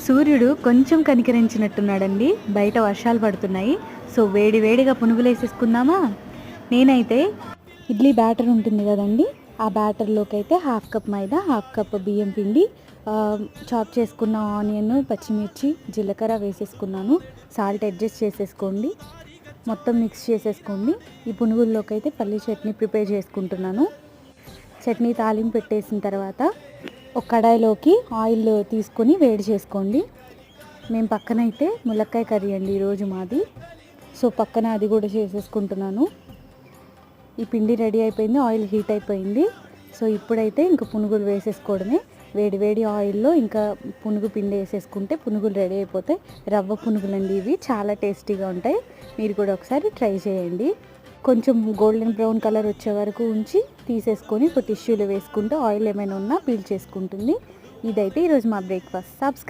సూర్యుడు కొంచెం కనికరించినట్టున్నాడండి. బయట వర్షాలు పడుతున్నాయి. సో వేడి వేడిగా పునుగులు వేసేసుకుందామా. నేనైతే ఇడ్లీ బ్యాటర్ ఉంటుంది కదండి, ఆ బ్యాటర్లోకి అయితే 1/2 కప్ మైదా, 1/2 కప్ బియ్యం పిండి, చాప్ చేసుకున్న ఆనియన్, పచ్చిమిర్చి, జీలకర్ర వేసేసుకున్నాను. సాల్ట్ అడ్జస్ట్ చేసేసుకోండి. మొత్తం మిక్స్ చేసేసుకోండి. ఈ పునుగుల్లోకి అయితే పల్లీ చట్నీ ప్రిపేర్ చేసుకుంటున్నాను. చట్నీ తాలింపు పెట్టేసిన తర్వాత ఒక కడాయిలోకి ఆయిల్ తీసుకొని వేడి చేసుకోండి. మేము పక్కన అయితే ములక్కాయ కర్రీ అండి ఈరోజు మాది. సో పక్కన అది కూడా చేసేసుకుంటున్నాను. ఈ పిండి రెడీ అయిపోయింది, ఆయిల్ హీట్ అయిపోయింది. సో ఇప్పుడైతే ఇంకా పునుగులు వేసేసుకోవడమే. వేడి వేడి ఆయిల్లో ఇంకా పునుగు పిండి వేసేసుకుంటే పునుగులు రెడీ అయిపోతాయి. రవ్వ పునుగులు అండి ఇవి, చాలా టేస్టీగా ఉంటాయి. మీరు కూడా ఒకసారి ట్రై చేయండి. కొంచెం గోల్డెన్ బ్రౌన్ కలర్ వచ్చే వరకు ఉంచి తీసేసుకొని ఒక టిష్యూలో వేసుకుంటే ఆయిల్ ఏమైనా ఉన్నా పీల్ చేసుకుంటుంది. ఇదైతే ఈరోజు మా బ్రేక్ఫాస్ట్. సబ్స్క్రైబ్